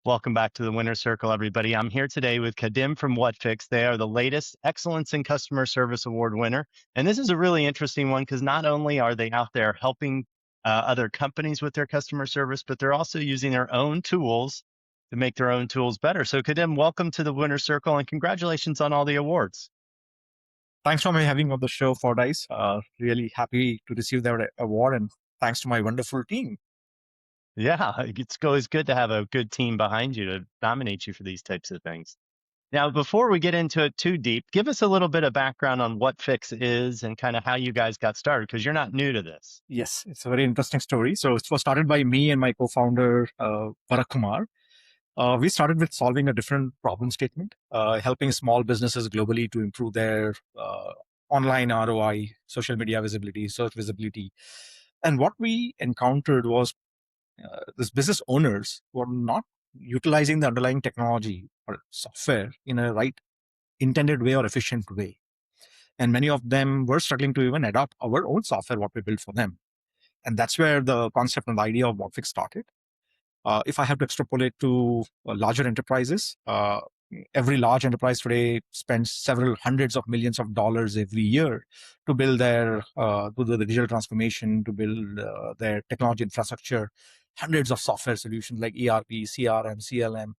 Welcome back to the Winner Circle, everybody. I'm here today with Khadim from Whatfix. They are the latest Excellence in Customer Service Award winner. And this is a really interesting one because not only are they out there helping other companies with their customer service, but they're also using their own tools to make their own tools better. So, Khadim, welcome to the Winner Circle and congratulations on all the awards. Thanks for having me on the show, Fordyce. Really happy to receive that award, and thanks to my wonderful team. Yeah, it's always good to have a good team behind you to nominate you for these types of things. Now, before we get into it too deep, give us a little bit of background on what Fix is and kind of how you guys got started, because you're not new to this. Yes, it's a very interesting story. So it was started by me and my co-founder, Bharat Kumar. We started with solving a different problem statement, helping small businesses globally to improve their online ROI, social media visibility, search visibility. And what we encountered was these business owners were not utilizing the underlying technology or software in a right intended way or efficient way. And many of them were struggling to even adopt our own software, what we built for them. And that's where the concept and the idea of Whatfix started. If I have to extrapolate to larger enterprises, every large enterprise today spends several hundreds of millions of dollars every year to build their to do the digital transformation, to build their technology infrastructure, hundreds of software solutions like ERP, CRM, CLM,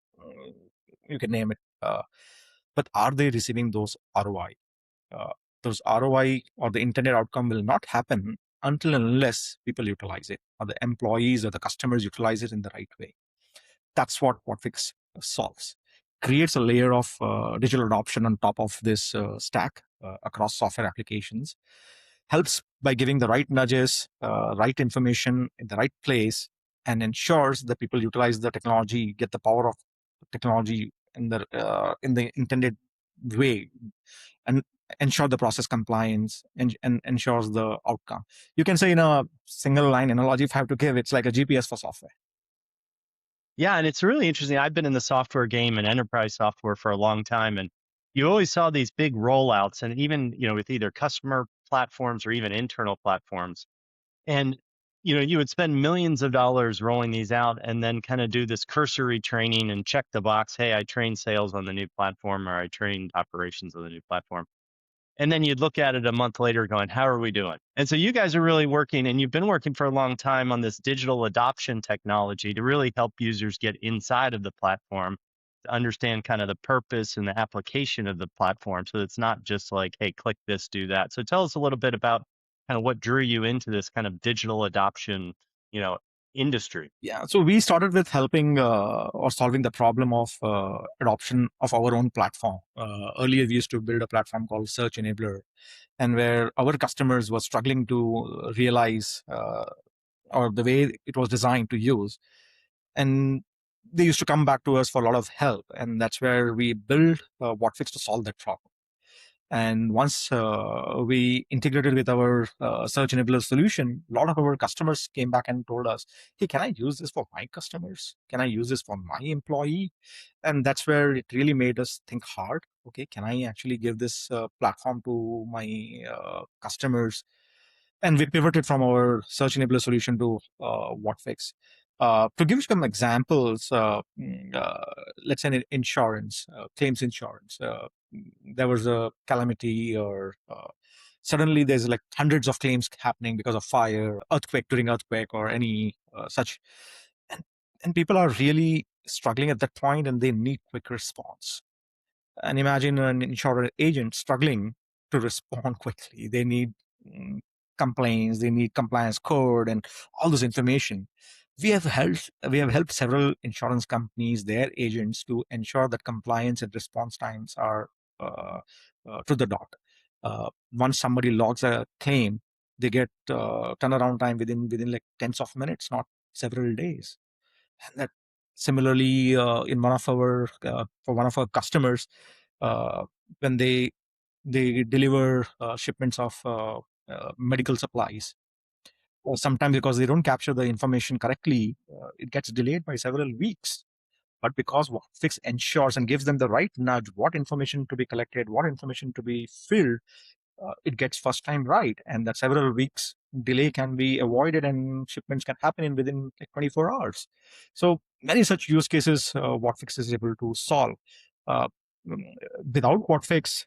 you can name it. But are they receiving those ROI? Uh, those ROI or the intended outcome will not happen until and unless people utilize it, or the employees or the customers utilize it in the right way. That's what Whatfix solves. Creates a layer of digital adoption on top of this stack across software applications. Helps by giving the right nudges, right information in the right place, and ensures that people utilize the technology, get the power of technology in the intended way, and ensure the process compliance and ensures the outcome. You can say in a single line analogy, if I have to give, it's like a GPS for software. Yeah, and it's really interesting. I've been in the software game and enterprise software for a long time, and you always saw these big rollouts, and even with either customer platforms or even internal platforms. And you would spend millions of dollars rolling these out and then kind of do this cursory training and check the box. Hey, I trained sales on the new platform or I trained operations on the new platform. And then you'd look at it a month later going, how are we doing? And so you guys are really working and you've been working for a long time on this digital adoption technology to really help users get inside of the platform to understand kind of the purpose and the application of the platform. So it's not just like, hey, click this, do that. So tell us a little bit about kind of what drew you into this kind of digital adoption, you know, industry. Yeah, so we started with helping or solving the problem of adoption of our own platform. Earlier, we used to build a platform called Search Enabler, and where our customers were struggling to realize or the way it was designed to use, and they used to come back to us for a lot of help, and that's where we built Whatfix to solve that problem. And once we integrated with our search enabler solution, a lot of our customers came back and told us, hey, can I use this for my customers? Can I use this for my employee? And that's where it really made us think hard. Okay, can I actually give this platform to my customers? And we pivoted from our search enabler solution to Whatfix. To give some examples, let's say in insurance, claims insurance. There was a calamity or suddenly there's like hundreds of claims happening because of fire, earthquake during earthquake or any such. And, and people are really struggling at that point and they need quick response. And imagine an insurance agent struggling to respond quickly. They need mm, complaints, they need compliance code and all this information. We have helped several insurance companies, their agents, to ensure that compliance and response times are uh, to the dot. Once somebody logs a claim, they get turnaround time within like tens of minutes, not several days. And that similarly, in one of our for one of our customers, uh, when they deliver shipments of medical supplies, or sometimes because they don't capture the information correctly, it gets delayed by several weeks. But because Fix ensures and gives them the right nudge, what information to be collected, what information to be filled, it gets first time right, and that several weeks delay can be avoided and shipments can happen in within like 24 hours. So many such use cases Whatfix is able to solve. Uh, mm, Without Whatfix,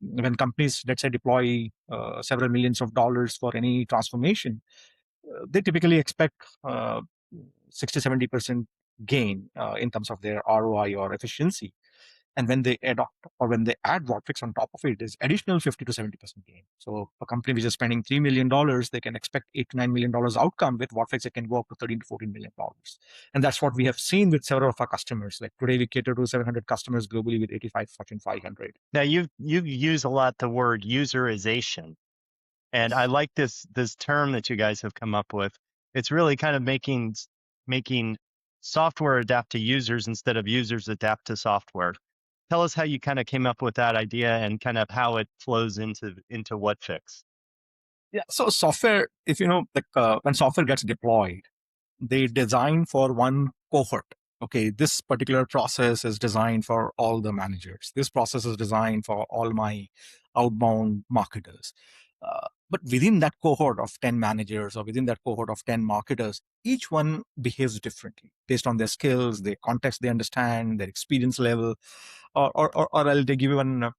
when companies, let's say, deploy several millions of dollars for any transformation, they typically expect uh, 60-70% gain in terms of their ROI or efficiency. And when they adopt or when they add Whatfix on top of it, is additional 50-70% gain. So a company which is spending $3 million, they can expect $8 to $9 million outcome. With Whatfix, it can go up to $13 to $14 million. And that's what we have seen with several of our customers. Like today, we cater to 700 customers globally with 85 Fortune 500. Now you use a lot the word userization. And I like this term that you guys have come up with. It's really kind of making software adapt to users instead of users adapt to software. Tell us how you kind of came up with that idea and kind of how it flows into Whatfix. Yeah. So software, if you know, like when software gets deployed, they design for one cohort. Okay, this particular process is designed for all the managers. This process is designed for all my outbound marketers. But within that cohort of 10 managers or within that cohort of 10 marketers, each one behaves differently based on their skills, their context they understand, their experience level. Or I'll give you an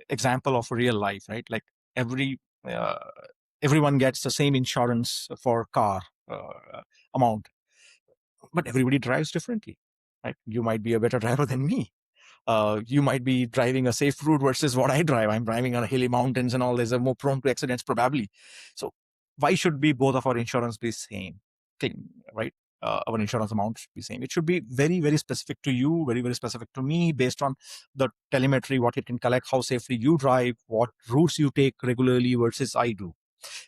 example of real life, right? Like every uh, everyone gets the same insurance for car amount, but everybody drives differently. Right? You might be a better driver than me. You might be driving a safe route versus what I drive. I'm driving on hilly mountains and all. There's a more prone to accidents probably. So why should be both of our insurance be same? Right? Our insurance amount should be same. It should be very, very specific to you, very, very specific to me, based on the telemetry, what it can collect, how safely you drive, what routes you take regularly versus I do.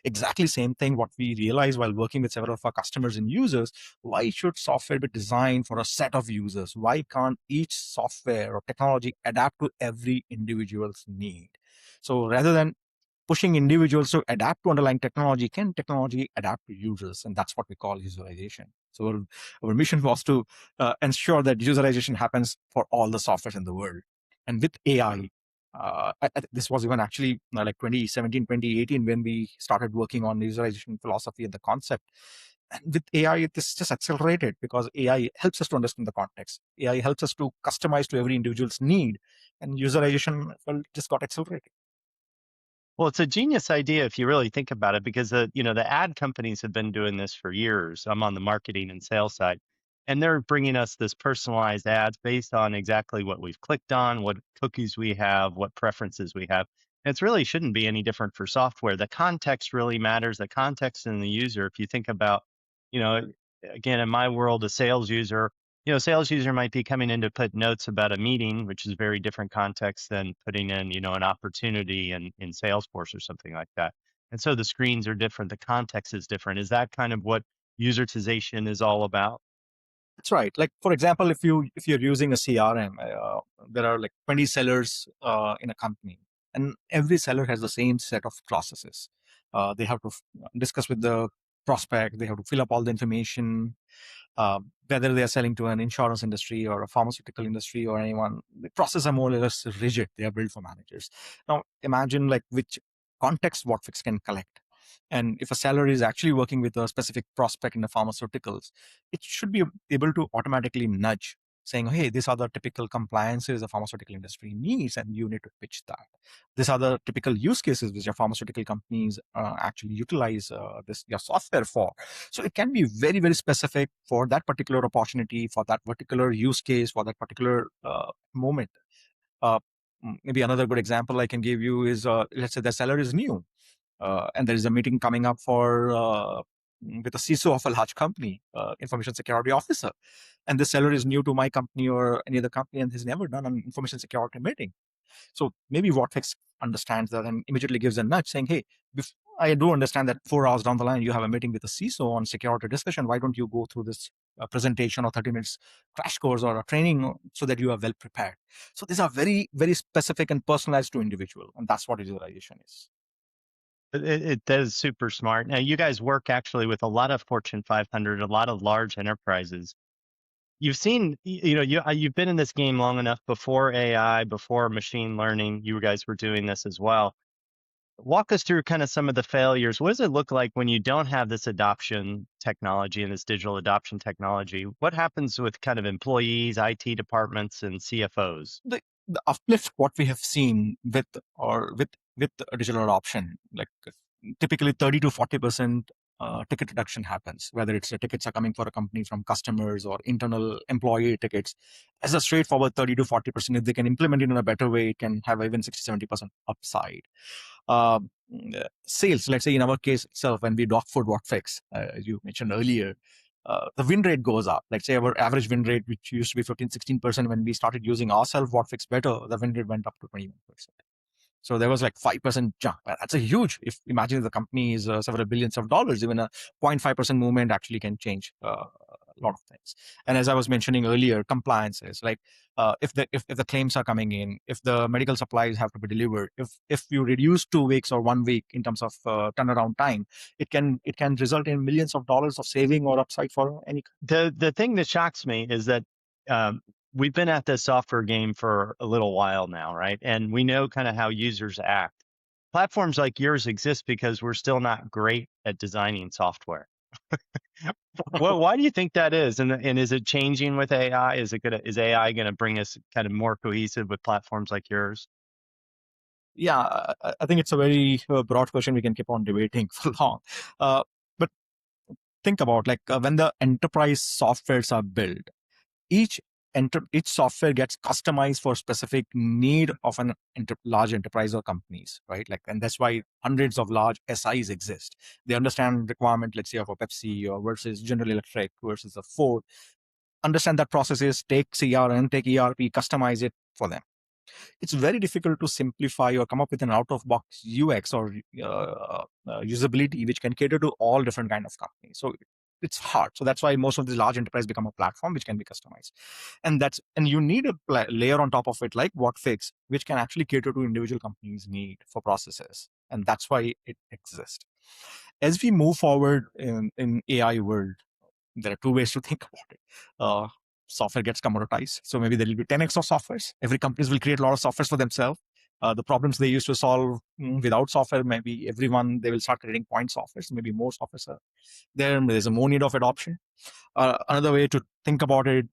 Exactly same thing what we realize while working with several of our customers and users. Why should software be designed for a set of users? Why can't each software or technology adapt to every individual's need? So rather than pushing individuals to adapt to underlying technology, can technology adapt to users? And that's what we call userization. So our mission was to ensure that userization happens for all the softwares in the world. And with AI, this was even actually like 2017, 2018 when we started working on userization philosophy and the concept. And with AI, this just accelerated because AI helps us to understand the context. AI helps us to customize to every individual's need, and userization, well, just got accelerated. Well, it's a genius idea if you really think about it, because the ad companies have been doing this for years. I'm on the marketing and sales side, and they're bringing us this personalized ads based on exactly what we've clicked on, what cookies we have, what preferences we have. And it really shouldn't be any different for software. The context really matters. The context in the user. If you think about, you know, again, in my world, a sales user, sales user might be coming in to put notes about a meeting, which is very different context than putting in, an opportunity in Salesforce or something like that. And so the screens are different. The context is different. Is that kind of what userization is all about? That's right. Like for example, if you're using a CRM, there are like 20 sellers in a company, and every seller has the same set of processes. They have to discuss with the prospect. They have to fill up all the information. Whether they are selling to an insurance industry or a pharmaceutical industry or anyone, the processes are more or less rigid. They are built for managers. Now imagine like which context Whatfix can collect. And if a seller is actually working with a specific prospect in the pharmaceuticals, it should be able to automatically nudge saying, hey, these are the typical compliances the pharmaceutical industry needs, and you need to pitch that. These are the typical use cases which your pharmaceutical companies actually utilize this your software for. So it can be very, very specific for that particular opportunity, for that particular use case, for that particular moment. Uh, Maybe another good example I can give you is let's say the seller is new, and there is a meeting coming up for with a CISO of a large company, information security officer, and the seller is new to my company or any other company and has never done an information security meeting. So maybe Whatfix understands that and immediately gives a nudge saying, hey, I do understand that 4 hours down the line, you have a meeting with a CISO on security discussion. Why don't you go through this presentation or 30 minutes crash course or a training so that you are well prepared? So these are very, very specific and personalized to individual. And that's what visualization is. That is super smart. Now, you guys work actually with a lot of Fortune 500, a lot of large enterprises. you've seen, you know, you've been in this game long enough before AI, before machine learning. You guys were doing this as well. Walk us through kind of some of the failures. What does it look like when you don't have this adoption technology and this digital adoption technology? What happens with kind of employees, IT departments, and CFOs? The uplift what we have seen with digital adoption, like typically 30 to 40% ticket reduction happens, whether it's the tickets are coming for a company from customers or internal employee tickets. As a straightforward 30 to 40%, if they can implement it in a better way, it can have even 60, 70% upside. uh, Sales, let's say in our case itself, when we dog food Whatfix, as you mentioned earlier, the win rate goes up. Let's say our average win rate, which used to be 15, 16%, when we started using ourselves Whatfix better, the win rate went up to 21%. So there was like 5% jump. That's a huge, if imagine the company is several billions of dollars, even a 0.5% movement actually can change a lot of things. And as I was mentioning earlier, compliance is like, if the claims are coming in, if the medical supplies have to be delivered, if you reduce 2 weeks or 1 week in terms of turnaround time, it can result in millions of dollars of saving or upside for any. The thing that shocks me is that um, we've been at this software game for a little while now, right? And we know kind of how users act. Platforms like yours exist because we're still not great at designing software. Well, why do you think that is? And is it changing with AI? Is AI gonna bring us kind of more cohesive with platforms like yours? Yeah, I think it's a very broad question. We can keep on debating for long. But think about, like, when the enterprise softwares are built, each each software gets customized for specific need of an large enterprise or companies, right? Like, and that's why hundreds of large SIs exist. They understand requirement, let's say, of a Pepsi or versus General Electric versus a Ford. Understand that processes, take CRM, take ERP, customize it for them. It's very difficult to simplify or come up with an out of box UX or usability which can cater to all different kind of companies. So it's hard. So that's why most of these large enterprise become a platform which can be customized, and you need a layer on top of it like Whatfix, which can actually cater to individual companies' need for processes, and that's why it exists. As we move forward in AI world, there are two ways to think about it. Software gets commoditized. So maybe there will be 10x of softwares. Every companies will create a lot of softwares for themselves. The problems they used to solve without software, maybe everyone, they will start creating point softwares. Maybe more softwares are there. There's a more need of adoption. Another way to think about it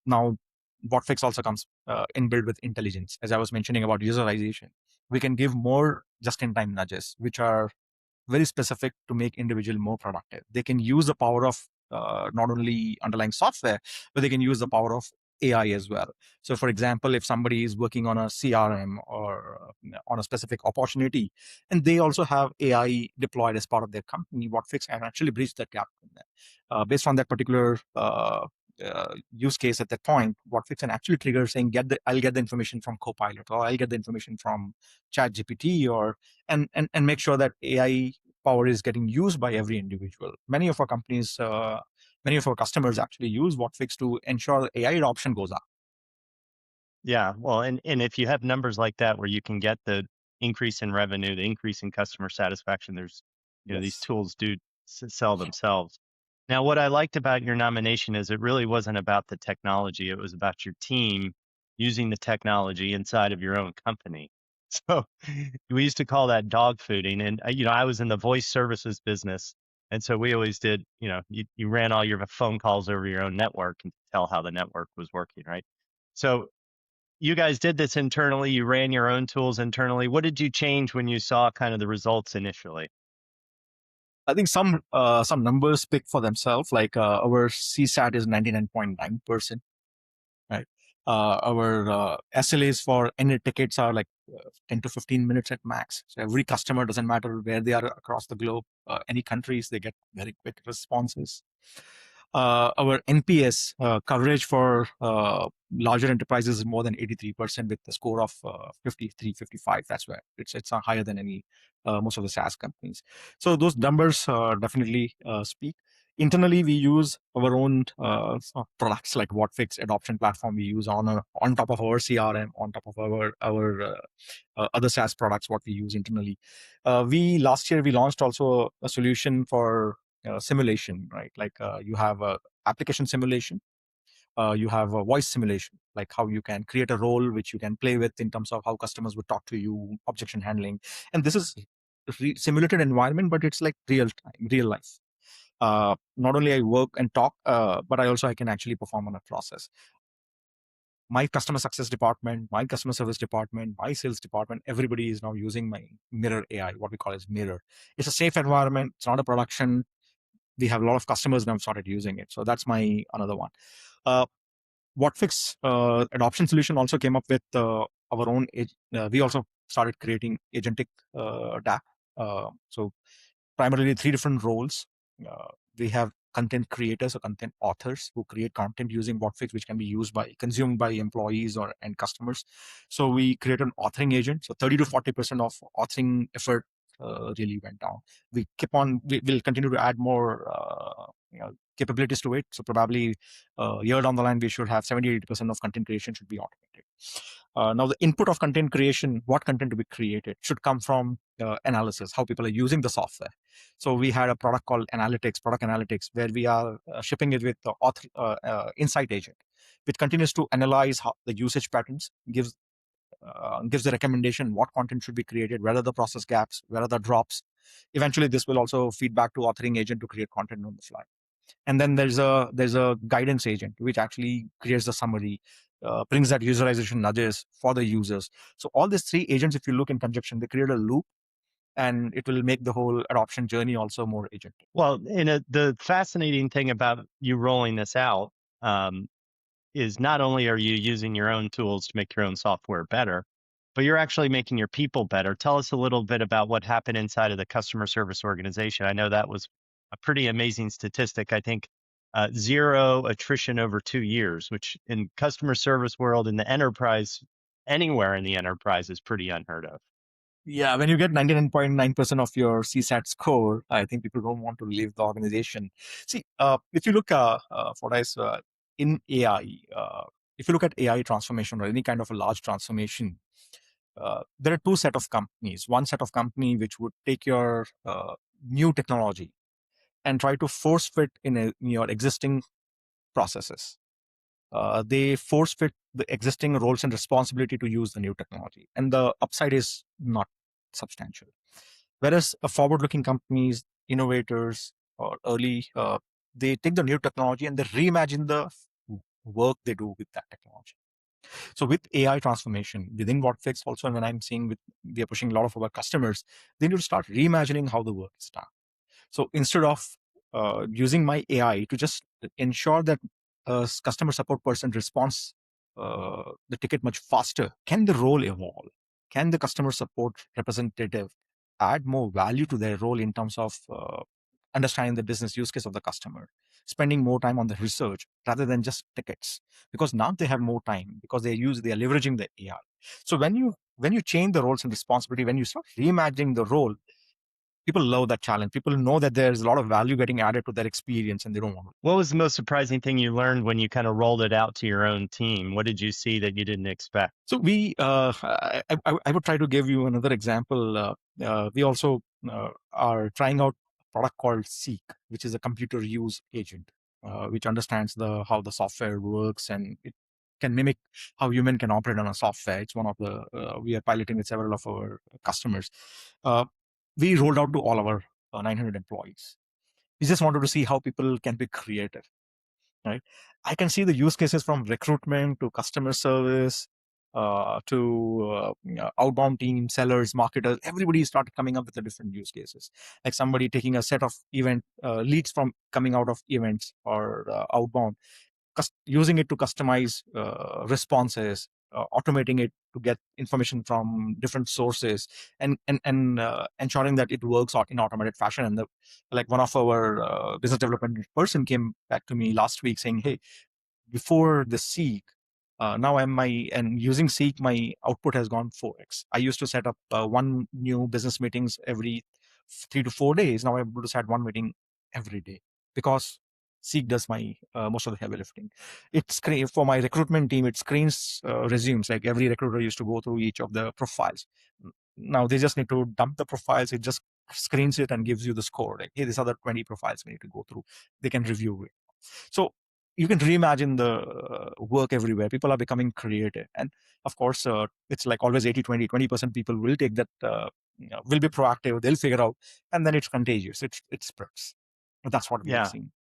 now, Botfix also comes inbuilt with intelligence. As I was mentioning about userization, we can give more just-in-time nudges, which are very specific to make individual more productive. They can use the power of not only underlying software, but they can use the power of AI as well. So, for example, if somebody is working on a CRM or on a specific opportunity, and they also have AI deployed as part of their company, Whatfix can actually bridge that gap in there. Based on that particular use case at that point, Whatfix can actually trigger saying, I'll get the information from Copilot, or I'll get the information from ChatGPT, or and make sure that AI power is getting used by every individual. Many of our companies, many of our customers actually use Whatfix to ensure AI adoption goes up. Yeah, well, and if you have numbers like that where you can get the increase in revenue, the increase in customer satisfaction, there's, you know, these Yes. tools do sell themselves. Now, what I liked about your nomination is it really wasn't about the technology; it was about your team using the technology inside of your own company. So we used to call that dog fooding, and you know, I was in the voice services business, and so we always did. You know, you ran all your phone calls over your own network and tell how the network was working, right? So you guys did this internally. You ran your own tools internally. What did you change when you saw kind of the results initially? I think some numbers speak for themselves. Like our CSAT is 99.9%. Right. Our SLAs for any tickets are like 10 to 15 minutes at max. So every customer, doesn't matter where they are across the globe, any countries, they get very quick responses. Our NPS coverage for larger enterprises is more than 83% with the score of 53, 55. That's where it's higher than any most of the SaaS companies. So those numbers definitely speak. Internally, we use our own products like Whatfix adoption platform. We use on top of our CRM, on top of our other SaaS products. What we use internally, we last year we launched also a solution for simulation, right? Like you have a application simulation You have a voice simulation, like how you can create a role which you can play with in terms of how customers would talk to you, objection handling. And this is simulated environment, but it's like real time, real life. Not only I work and talk, but I can actually perform on a process. My customer success department, my customer service department, my sales department, everybody is now using my Mirror AI, what we call as Mirror. It's a safe environment. It's not a production. We have a lot of customers now started using it. So that's my another one. Uh, Whatfix adoption solution also came up with our own. We also started creating agentic DAP. So primarily three different roles. We have content creators or content authors who create content using Whatfix, which can be used by consumed by employees or end customers. So we create an authoring agent. So 30 to 40% of authoring effort really went down. We keep on. We will continue to add more capabilities to it. So probably a year down the line, we should have 70-80% of content creation should be automated. Now, the input of content creation, what content to be created, should come from analysis, how people are using the software. So we had a product called Product Analytics, where we are shipping it with the Insight Agent, which continues to analyze how the usage patterns, gives the recommendation what content should be created, where are the process gaps, where are the drops. Eventually, this will also feed back to authoring agent to create content on the fly. And then there's a guidance agent which actually creates the summary, brings that userization nudges for the users. So all these three agents, if you look in conjunction, they create a loop, and it will make the whole adoption journey also more agentic. Well, the fascinating thing about you rolling this out, um, is not only are you using your own tools to make your own software better, but you're actually making your people better. Tell us a little bit about what happened inside of the customer service organization. I know that was a pretty amazing statistic. I think zero attrition over 2 years, which in customer service world in the enterprise, anywhere in the enterprise, is pretty unheard of. Yeah, when you get 99.9% of your CSAT score, I think people don't want to leave the organization. See, if you look for us in AI, if you look at AI transformation or any kind of a large transformation, there are two set of companies. One set of company which would take your new technology and try to force fit in your existing processes. They force fit the existing roles and responsibility to use the new technology, and the upside is not substantial. Whereas a forward-looking companies, innovators, or early, they take the new technology and they reimagine the work they do with that technology. So with AI transformation within Whatfix, also when I'm seeing we are pushing a lot of our customers, they need to start reimagining how the work is done. So instead of using my AI to just ensure that a customer support person responds the ticket much faster, can the role evolve? Can the customer support representative add more value to their role in terms of understanding the business use case of the customer, spending more time on the research rather than just tickets? Because now they have more time because they are leveraging the AI. So when you change the roles and responsibility, when you start reimagining the role, people love that challenge. People know that there's a lot of value getting added to their experience, and they don't want to. What was the most surprising thing you learned when you kind of rolled it out to your own team? What did you see that you didn't expect? So I would try to give you another example. We also are trying out a product called Seek, which is a computer use agent, which understands how the software works, and it can mimic how human can operate on a software. It's one of the we are piloting with several of our customers. Uh, we rolled out to all our 900 employees. We just wanted to see how people can be creative, right? I can see the use cases from recruitment to customer service to outbound team, sellers, marketers. Everybody started coming up with the different use cases. Like somebody taking a set of event leads from coming out of events or outbound, using it to customize responses, automating it to get information from different sources, and ensuring that it works out in automated fashion. And like one of our business development person came back to me last week saying, "Hey, before the Seek, now and using Seek, my output has gone 4x. I used to set up one new business meetings every 3 to 4 days. Now I'm able to set one meeting every day because Seek does my most of the heavy lifting. For my recruitment team. It screens resumes. Like every recruiter used to go through each of the profiles. Now they just need to dump the profiles. It just screens it and gives you the score. Like, hey, these are the 20 profiles we need to go through. They can review it. So you can reimagine the work everywhere. People are becoming creative. And of course, it's like always 80-20 people will take that, will be proactive, they'll figure out, and then it's contagious, it spreads. That's what we have Yeah. seen.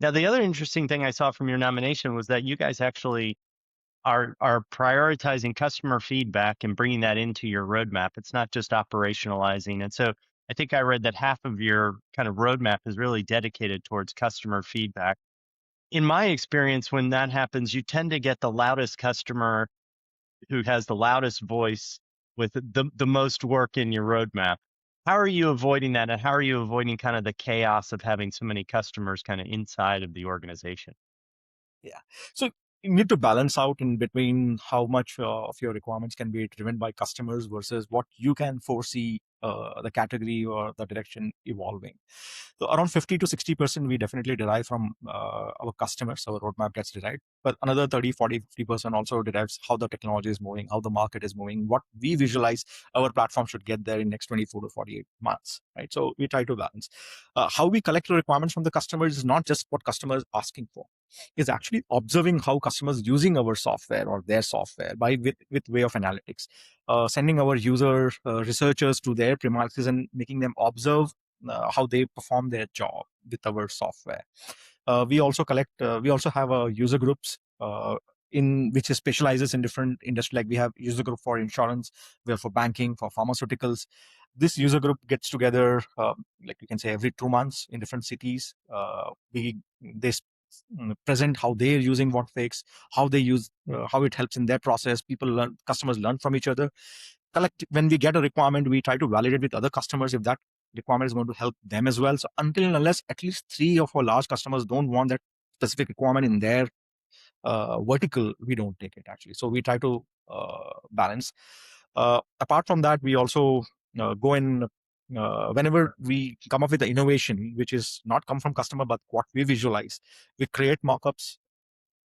Now, the other interesting thing I saw from your nomination was that you guys actually are prioritizing customer feedback and bringing that into your roadmap. It's not just operationalizing. And so I think I read that half of your kind of roadmap is really dedicated towards customer feedback. In my experience, when that happens, you tend to get the loudest customer who has the loudest voice with the most work in your roadmap. How are you avoiding that? And how are you avoiding kind of the chaos of having so many customers kind of inside of the organization? Yeah. So you need to balance out in between how much of your requirements can be driven by customers versus what you can foresee the category or the direction evolving. So around 50 to 60% we definitely derive from our customers. Our roadmap gets derived, but another 30, 40, 50% also derives how the technology is moving, how the market is moving, what we visualize our platform should get there in next 24 to 48 months, right? So we try to balance. How we collect the requirements from the customers is not just what customers are asking for, is actually observing how customers using our software or their software by with way of analytics, sending our user researchers to their premises and making them observe how they perform their job with our software. We also collect. We also have user groups in which specializes in different industry. Like we have user group for insurance, we have for banking, for pharmaceuticals. This user group gets together, like you can say, every 2 months in different cities. We they present how they're using Whatfix, how they use, how it helps in their process. People learn, customers learn from each other. Collect when we get a requirement, we try to validate with other customers if that requirement is going to help them as well. So until and unless at least three of our large customers don't want that specific requirement in their vertical, we don't take it actually. So we try to balance. Apart from that, we also go in whenever we come up with the innovation, which is not come from customer, but what we visualize, we create mockups.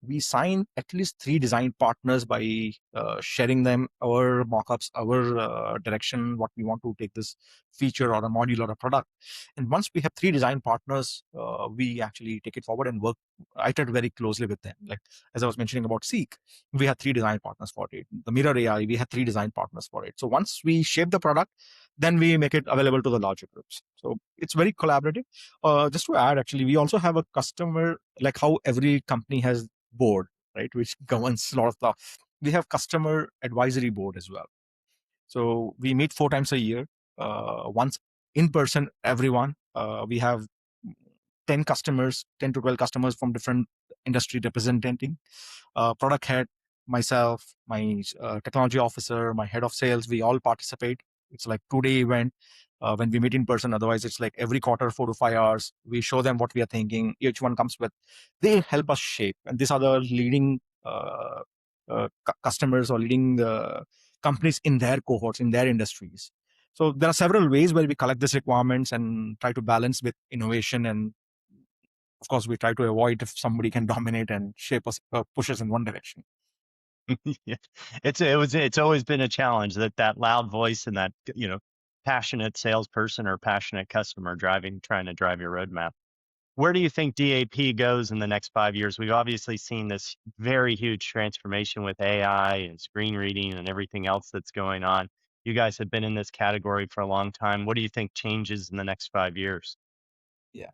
We sign at least three design partners by sharing them our mockups, our direction, what we want to take this feature or a module or a product. And once we have three design partners, we actually take it forward and work, iterate very closely with them. Like as I was mentioning about Seek, we had three design partners for it. The Mirror AI, we had three design partners for it. So once we shape the product, then we make it available to the larger groups. So it's very collaborative. Just to add, actually, we also have a customer, like how every company has board, right, which governs a lot of stuff. We have customer advisory board as well. So we meet 4 times a year, once in person, everyone. We have 10 customers, 10 to 12 customers from different industry representing, product head, myself, my technology officer, my head of sales. We all participate. It's like 2 day event when we meet in person. Otherwise, it's like every quarter, 4 to 5 hours. We show them what we are thinking. Each one comes with. They help us shape, and these are the leading customers or leading companies in their cohorts, in their industries. So there are several ways where we collect these requirements and try to balance with innovation. And of course, we try to avoid if somebody can dominate and shape us, push us in one direction. Yeah. It's always been a challenge that loud voice and that, passionate salesperson or passionate customer trying to drive your roadmap. Where do you think DAP goes in the next 5 years? We've obviously seen this very huge transformation with AI and screen reading and everything else that's going on. You guys have been in this category for a long time. What do you think changes in the next 5 years? Yeah.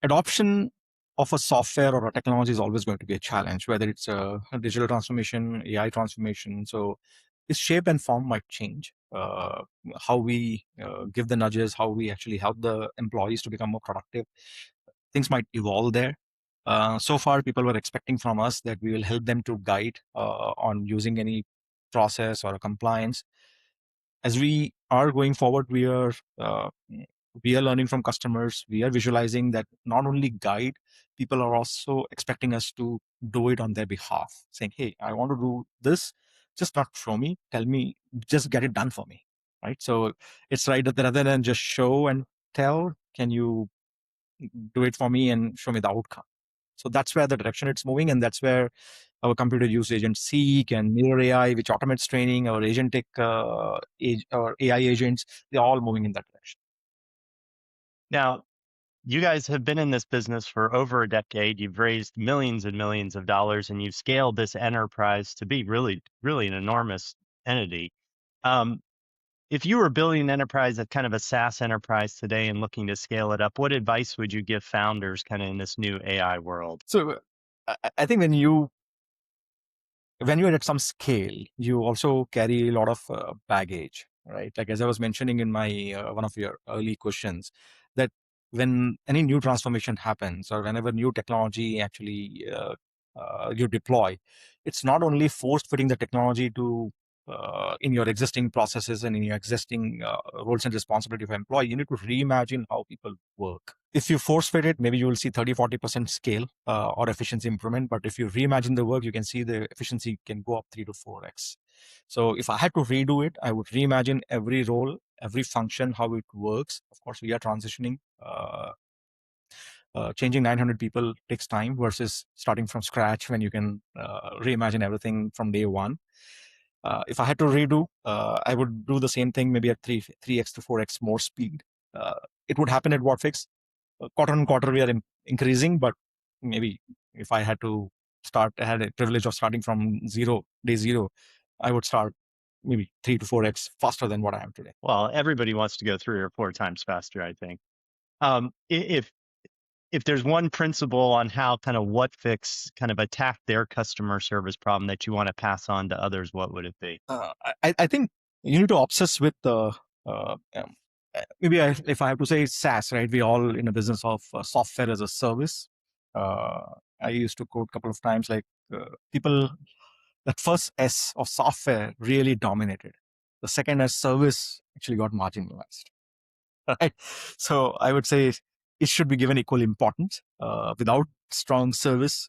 Adoption of a software or a technology is always going to be a challenge, whether it's a digital transformation, AI transformation. So its shape and form might change. How we give the nudges, how we actually help the employees to become more productive, things might evolve there. So far, people were expecting from us that we will help them to guide on using any process or a compliance. As we are going forward, we are learning from customers. We are visualizing that not only guide, people are also expecting us to do it on their behalf, saying, "Hey, I want to do this. Just not show me. Tell me. Just get it done for me." Right. So it's right that rather than just show and tell, can you do it for me and show me the outcome? So that's where the direction it's moving, and that's where our computer use agent Seek and Mirror AI, which automates training, our agentic or AI agents, they're all moving in that direction. Now, you guys have been in this business for over a decade. You've raised millions and millions of dollars, and you've scaled this enterprise to be really, really an enormous entity. Um, if you were building an enterprise, a kind of a SaaS enterprise today and looking to scale it up, what advice would you give founders kind of in this new AI world? So I think when you're at some scale, you also carry a lot of baggage, right? Like as I was mentioning in my one of your early questions, that when any new transformation happens or whenever new technology actually you deploy, it's not only force fitting the technology to in your existing processes and in your existing roles and responsibility of employee. You need to reimagine how people work. If you force fit it, maybe you will see 30-40% scale or efficiency improvement. But if you reimagine the work, you can see the efficiency can go up 3 to 4x. So if I had to redo it, I would reimagine every role, every function, how it works. Of course, we are transitioning. Changing 900 people takes time versus starting from scratch when you can reimagine everything from day one. If I had to redo, I would do the same thing, maybe at 3x to 4x more speed. Uh, it would happen at Whatfix. Quarter on quarter, we are increasing, but maybe if I had to start, I had a privilege of starting from day zero, I would start maybe 3 to 4x faster than what I am today. Well, everybody wants to go 3 or 4 times faster, I think. If there's one principle on how kind of Whatfix kind of attacked their customer service problem that you want to pass on to others, what would it be? I think you need to obsess with the maybe if I have to say SaaS, right? We all in a business of software as a service. Uh, I used to quote a couple of times like people, that first S of software really dominated. The second S, service, actually got marginalized. Right? So I would say it should be given equal importance. Without strong service,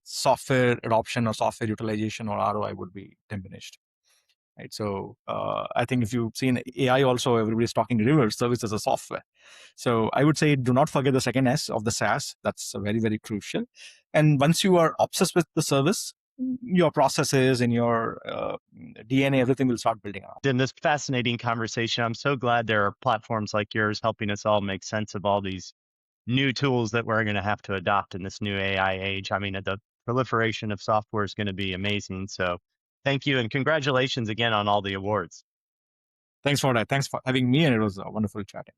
software adoption or software utilization or ROI would be diminished. Right. So I think if you've seen AI also, everybody's talking reverse service as a software. So I would say do not forget the second S of the SaaS. That's very, very crucial. And once you are obsessed with the service, your processes and your DNA, everything will start building up. In this fascinating conversation, I'm so glad there are platforms like yours helping us all make sense of all these new tools that we're going to have to adopt in this new AI age. I mean, the proliferation of software is going to be amazing. So thank you and congratulations again on all the awards. Thanks for that. Thanks for having me. And it was a wonderful chatting.